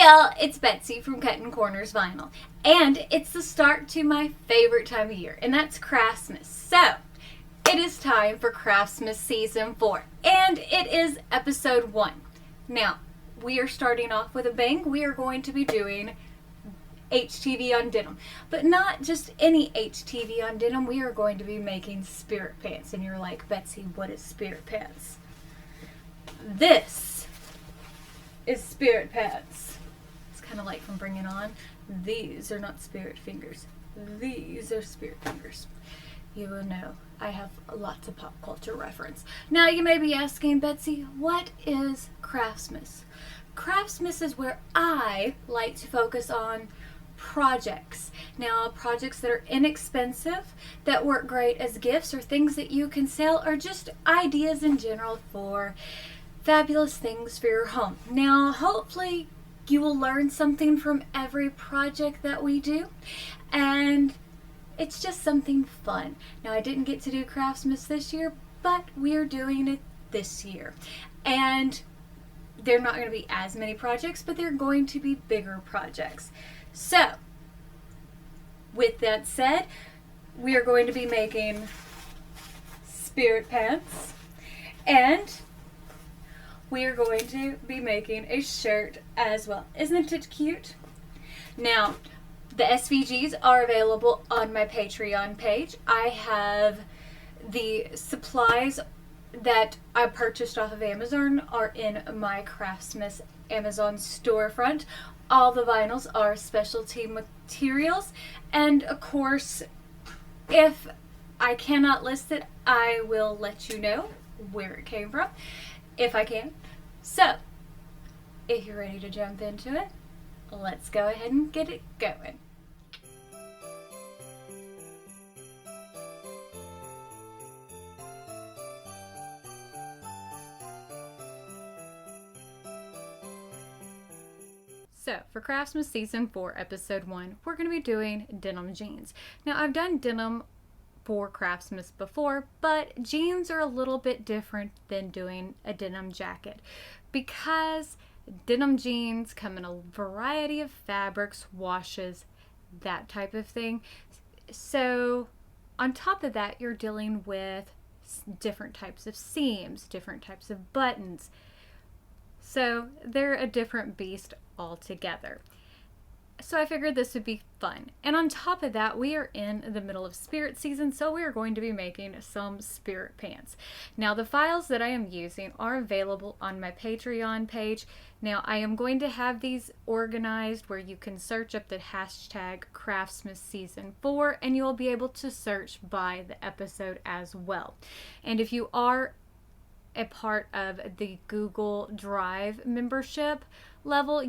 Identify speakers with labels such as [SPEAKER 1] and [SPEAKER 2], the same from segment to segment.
[SPEAKER 1] y'all, it's Betsy from Cuttin Corners Vinyl, and it's the start to my favorite time of year, and that's Craftmas. So, it is time for Craftmas Season 4, and it is Episode 1. Now, we are starting off with a bang. We are going to be doing HTV on denim, but not just any HTV on denim. We are going to be making spirit pants, and you're like, Betsy, what is spirit pants? This is spirit pants. It's kind of like from Bring It On. These are not spirit fingers. These are spirit fingers. You will know I have lots of pop culture reference. Now you may be asking, Betsy, what is Craftmas? Craftmas is where I like to focus on projects. Now, projects that are inexpensive, that work great as gifts or things that you can sell, or just ideas in general for fabulous things for your home. Now, hopefully you will learn something from every project that we do, and it's just something fun. Now, I didn't get to do Craftmas this year, but we are doing it this year. And they're not going to be as many projects, but they're going to be bigger projects. So, with that said, we are going to be making spirit pants, and we are going to be making a shirt as well. Isn't it cute? Now, the SVGs are available on my Patreon page. I have the supplies that I purchased off of Amazon are in my Craftmas Amazon storefront. All the vinyls are specialty materials, and of course, if I cannot list it, I will let you know where it came from, if I can. So, if you're ready to jump into it, let's go ahead and get it going. So, for Craftmas Season 4, Episode 1, we're going to be doing denim jeans. Now, I've done denim for Craftmas before, but jeans are a little bit different than doing a denim jacket because denim jeans come in a variety of fabrics, washes, that type of thing. So, on top of that, you're dealing with different types of seams, different types of buttons. So they're a different beast altogether. So I figured this would be fun. And on top of that, we are in the middle of spirit season, so we are going to be making some spirit pants. Now, the files that I am using are available on my Patreon page. Now, I am going to have these organized where you can search up the hashtag Craftmas Season 4, and you'll be able to search by the episode as well. And if you are a part of the Google Drive membership level,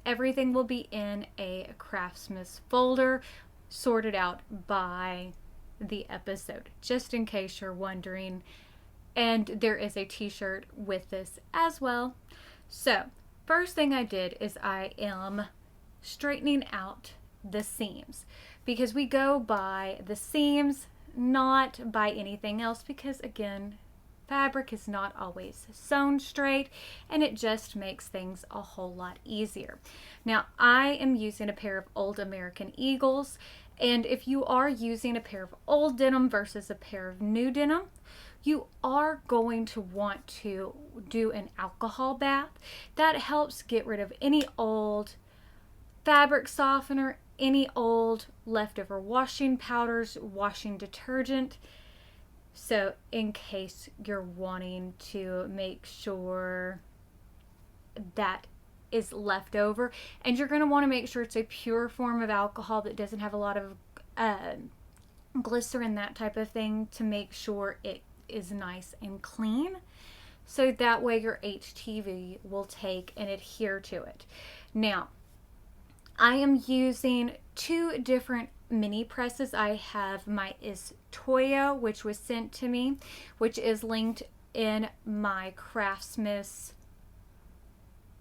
[SPEAKER 1] everything will be in a Craftmas folder sorted out by the episode, just in case you're wondering. And there is a t-shirt with this as well. So first thing I did is I am straightening out the seams, because we go by the seams, not by anything else, because again, fabric is not always sewn straight, and it just makes things a whole lot easier. Now, I am using a pair of old American Eagles, and if you are using a pair of old denim versus a pair of new denim, you are going to want to do an alcohol bath. That helps get rid of any old fabric softener, any old leftover washing powders, washing detergent. So in case you're wanting to make sure that is left over, and you're going to want to make sure it's a pure form of alcohol that doesn't have a lot of glycerin, that type of thing, to make sure it is nice and clean. So that way your HTV will take and adhere to it. Now, I am using two different mini presses. I have my Toyo, which was sent to me, which is linked in my Craftmas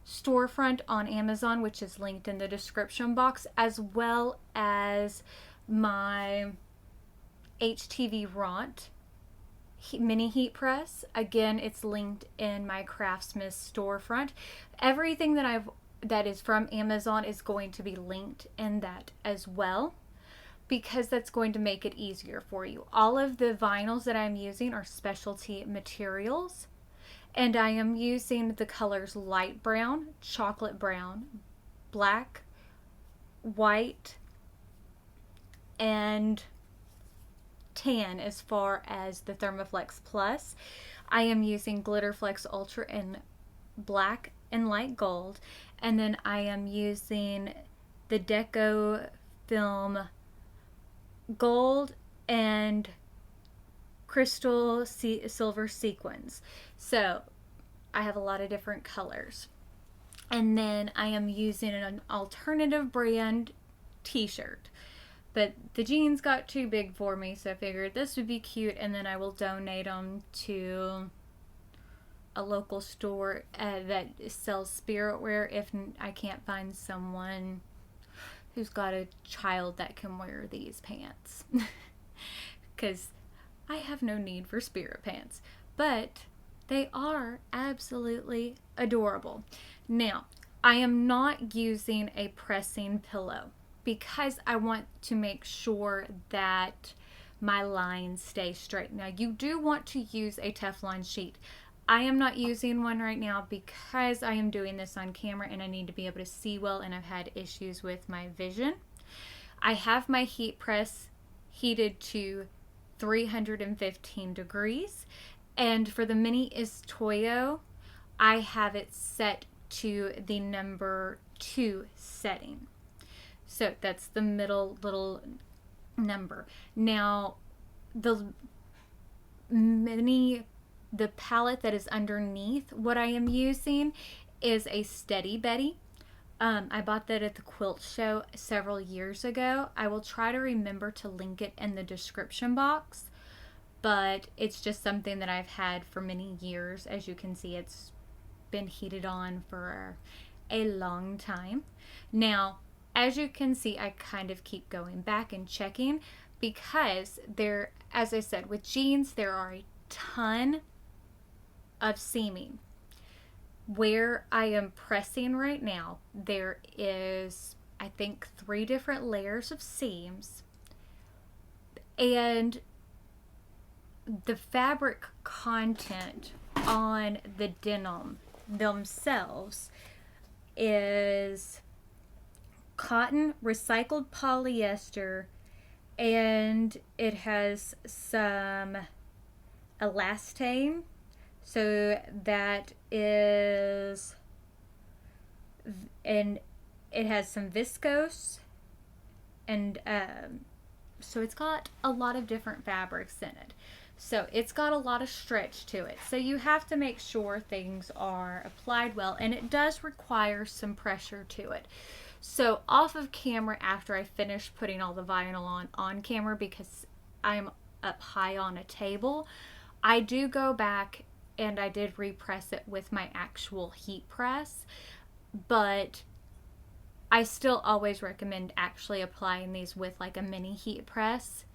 [SPEAKER 1] storefront on Amazon, which is linked in the description box, as well as my HTV Ront mini heat press. Again, it's linked in my Craftmas storefront. Everything that I've that is from Amazon is going to be linked in that as well, because that's going to make it easier for you. All of the vinyls that I'm using are specialty materials, and I am using the colors light brown, chocolate brown, black, white, and tan as far as the Thermaflex Plus. I am using Glitterflex Ultra in black and light gold, and then I am using the Deco Film gold and crystal silver sequins. So I have a lot of different colors. And then I am using an alternative brand t-shirt, but the jeans got too big for me, so I figured this would be cute, and then I will donate them to a local store that sells spirit wear if I can't find someone who's got a child that can wear these pants. Because I have no need for spirit pants, but they are absolutely adorable. Now, I am not using a pressing pillow because I want to make sure that my lines stay straight. Now, you do want to use a Teflon sheet. I am not using one right now because I am doing this on camera and I need to be able to see well, and I've had issues with my vision. I have my heat press heated to 315 degrees, and for the Mini Toyo, I have it set to the number 2 setting. So that's the middle little number. Now, the palette that is underneath what I am using is a Steady Betty. I bought that at the quilt show several years ago. I will try to remember to link it in the description box, but it's just something that I've had for many years. As you can see, it's been heated on for a long time. Now, as you can see, I kind of keep going back and checking because there, as I said, with jeans, there are a ton of seaming. Where I am pressing right now, there is, I think, 3 different layers of seams, and the fabric content on the denim themselves is cotton, recycled polyester, and it has some elastane. So that is, and it has some viscose, and so it's got a lot of different fabrics in it. So it's got a lot of stretch to it. So you have to make sure things are applied well, and it does require some pressure to it. So off of camera, after I finish putting all the vinyl on camera, because I'm up high on a table, I do go back and I did repress it with my actual heat press, but I still always recommend actually applying these with like a mini heat press,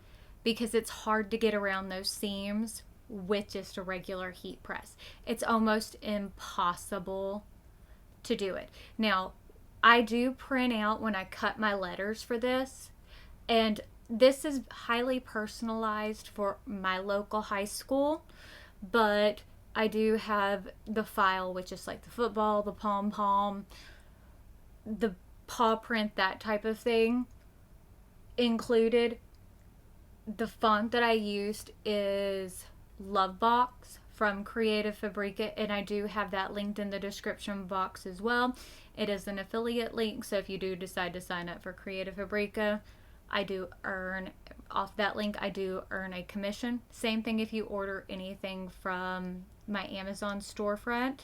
[SPEAKER 1] because it's hard to get around those seams with just a regular heat press. It's almost impossible to do it. Now, I do print out when I cut my letters for this, and this is highly personalized for my local high school, but I do have the file, which is like the football, the pom-pom, the paw print, that type of thing included. The font that I used is Lovebox from Creative Fabrica, and I do have that linked in the description box as well. It is an affiliate link, so if you do decide to sign up for Creative Fabrica, I do earn, off that link, I do earn a commission. Same thing if you order anything from my Amazon storefront.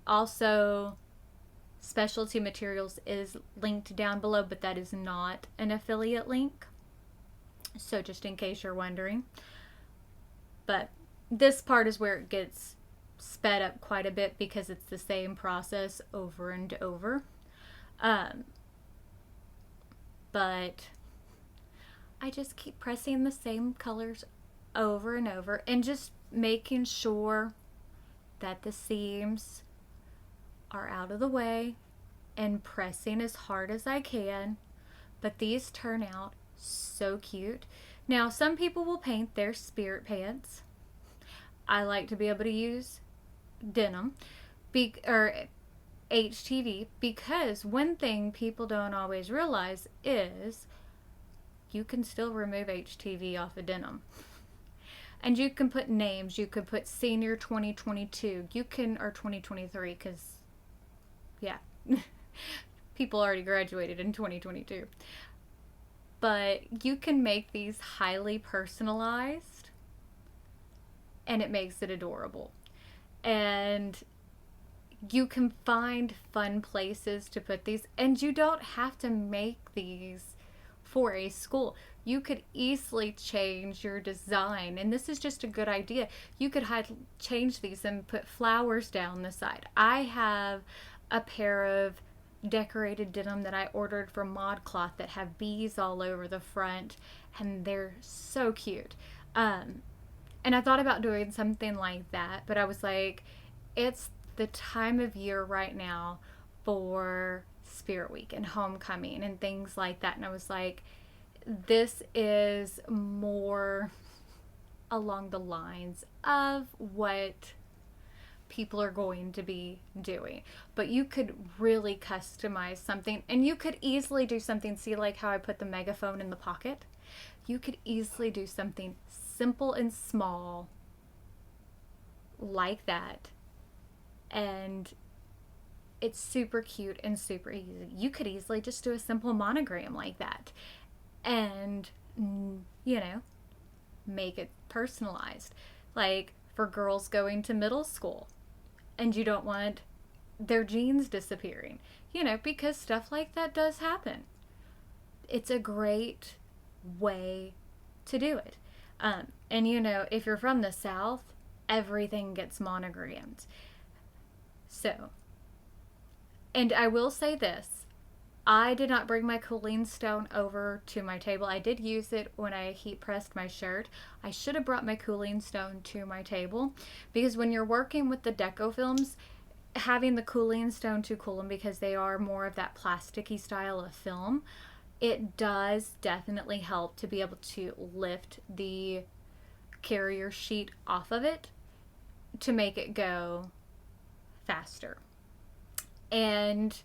[SPEAKER 1] Also, Specialty Materials is linked down below, but that is not an affiliate link. So just in case you're wondering. But this part is where it gets sped up quite a bit because it's the same process over and over. But I just keep pressing the same colors over and over and just making sure that the seams are out of the way and pressing as hard as I can, but these turn out so cute. Now, some people will paint their spirit pants. I like to be able to use denim or HTV, because one thing people don't always realize is you can still remove HTV off of denim. And you can put names. You could put senior 2022. You can, or 2023, because, yeah, people already graduated in 2022. But you can make these highly personalized, and it makes it adorable. And you can find fun places to put these, and you don't have to make these for a school. You could easily change your design, and this is just a good idea. You could change these and put flowers down the side. I have a pair of decorated denim that I ordered from ModCloth that have bees all over the front, and they're so cute. And I thought about doing something like that, but I was like, it's the time of year right now for Spirit Week and homecoming and things like that, and I was like, this is more along the lines of what people are going to be doing. But you could really customize something, and you could easily do something, see like how I put the megaphone in the pocket? You could easily do something simple and small like that, and it's super cute and super easy. You could easily just do a simple monogram like that and, you know, make it personalized. Like for girls going to middle school and you don't want their jeans disappearing, you know, because stuff like that does happen. It's a great way to do it. And you know, if you're from the South, everything gets monogrammed. So, and I will say this, I did not bring my cooling stone over to my table. I did use it when I heat pressed my shirt. I should have brought my cooling stone to my table, because when you're working with the deco films, having the cooling stone to cool them, because they are more of that plasticky style of film, it does definitely help to be able to lift the carrier sheet off of it to make it go faster. And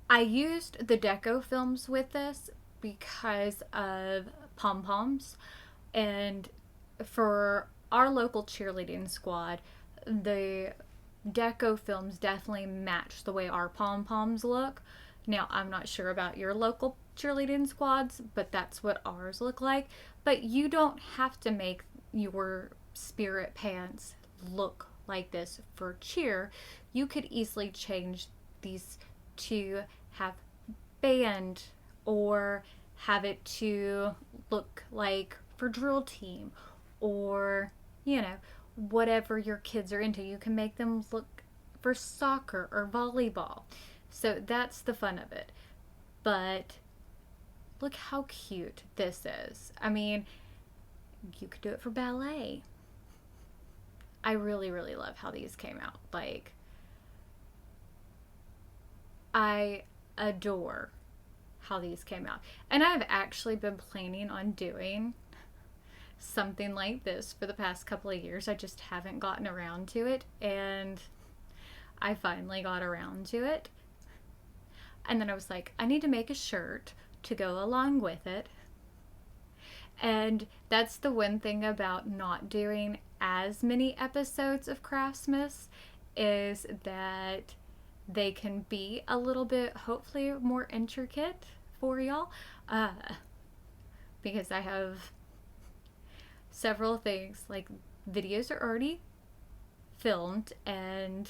[SPEAKER 1] I used the deco films with this because of pom-poms, and for our local cheerleading squad, the deco films definitely match the way our pom-poms look. Now, I'm not sure about your local cheerleading squads, but that's what ours look like. But you don't have to make your spirit pants look like this for cheer. You could easily change these to have band, or have it to look like for drill team, or, you know, whatever your kids are into. You can make them look for soccer or volleyball. So that's the fun of it. But look how cute this is. I mean, you could do it for ballet. I really, really love how these came out. Like, I adore how these came out. And I've actually been planning on doing something like this for the past couple of years. I just haven't gotten around to it, and I finally got around to it. And then I was like, I need to make a shirt to go along with it. And that's the one thing about not doing as many episodes of Craftmas, is that they can be a little bit, hopefully, more intricate for y'all. Because I have several things, like videos are already filmed and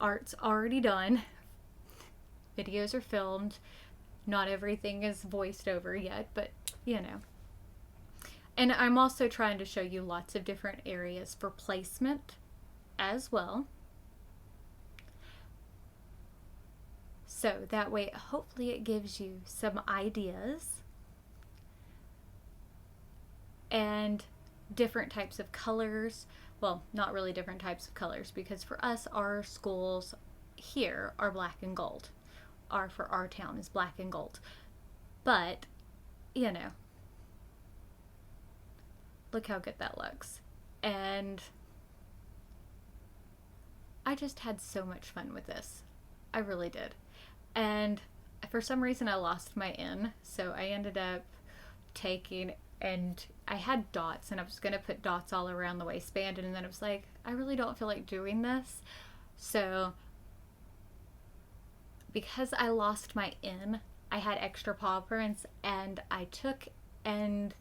[SPEAKER 1] art's already done. Videos are filmed. Not everything is voiced over yet, but you know. And I'm also trying to show you lots of different areas for placement as well. So that way, hopefully it gives you some ideas and different types of colors. well, not really different types of colors, because for us, our schools here are black and gold. For our town is black and gold. But, you know, look how good that looks. And I just had so much fun with this. I really did. And for some reason I lost my N, so I ended up taking, and I had dots, and I was going to put dots all around the waistband, and then I was like, I really don't feel like doing this. So because I lost my N, I had extra paw prints, and I took and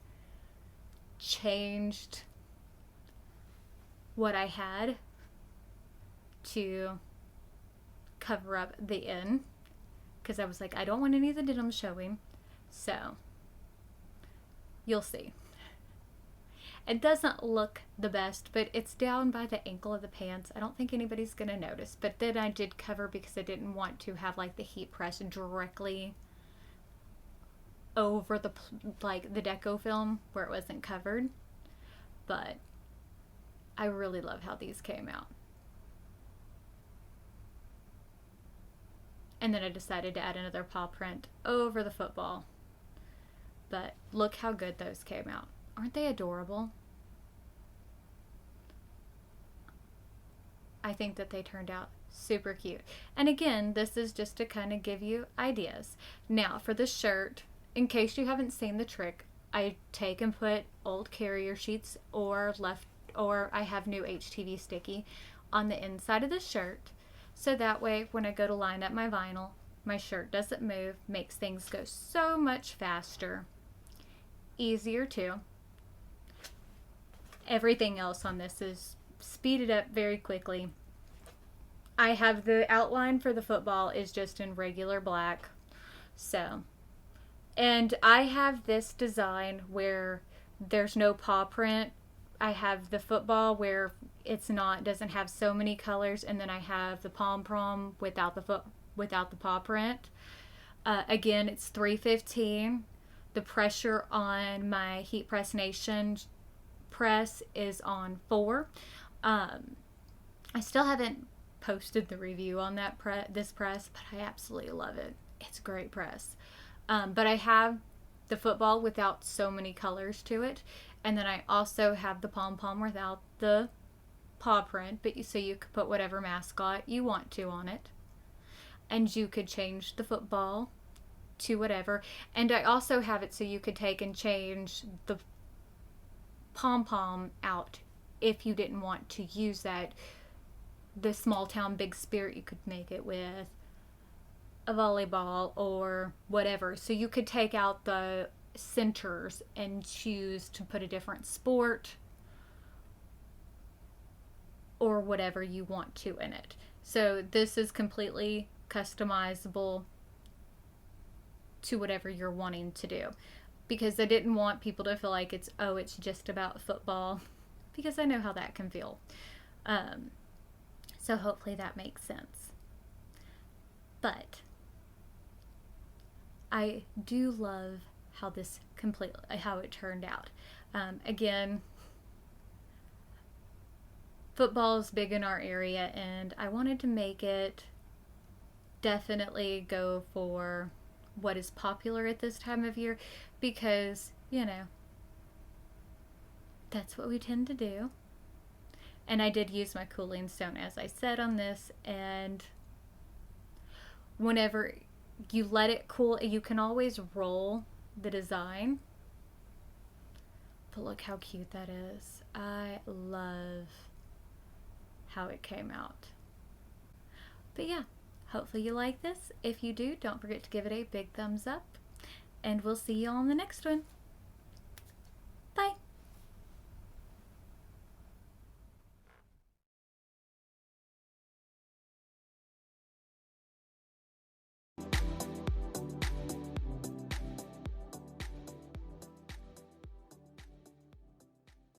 [SPEAKER 1] changed what I had to cover up the N, because I was like, I don't want any of the denim showing. So you'll see. It doesn't look the best, but it's down by the ankle of the pants. I don't think anybody's gonna notice, but then I did cover because I didn't want to have like the heat press directly over the like the deco film where it wasn't covered. But I really love how these came out. And then I decided to add another paw print over the football. But look how good those came out. Aren't they adorable? I think that they turned out super cute. And again, this is just to kind of give you ideas. Now for the shirt, in case you haven't seen the trick, I take and put old carrier sheets or I have new HTV sticky on the inside of the shirt. So that way when I go to line up my vinyl, my shirt doesn't move, makes things go so much faster. Easier too. Everything else on this is speeded up very quickly. I have the outline for the football is just in regular black. So, and I have this design where there's no paw print. I have the football where doesn't have so many colors, and then I have the pom-pom without the paw print. Again, it's 315. The pressure on my Heat Press Nation press is on 4. I still haven't posted the review on this press, but I absolutely love it. It's a great press. But I have the football without so many colors to it, and then I also have the pom-pom without the paw print, so you could put whatever mascot you want to on it, and you could change the football to whatever. And I also have it so you could take and change the pom-pom out if you didn't want to use that. The small town big spirit, you could make it with a volleyball or whatever, so you could take out the centers and choose to put a different sport or whatever you want to in it. So this is completely customizable to whatever you're wanting to do, because I didn't want people to feel like it's just about football, because I know how that can feel. So hopefully that makes sense. But I do love how it turned out. Again, football is big in our area, and I wanted to make it definitely go for what is popular at this time of year, because, you know, that's what we tend to do. And I did use my cooling stone, as I said, on this, and whenever you let it cool, you can always roll the design. But look how cute that is. I love how it came out. But yeah, hopefully you like this. If you do, don't forget to give it a big thumbs up, and we'll see you on the next one.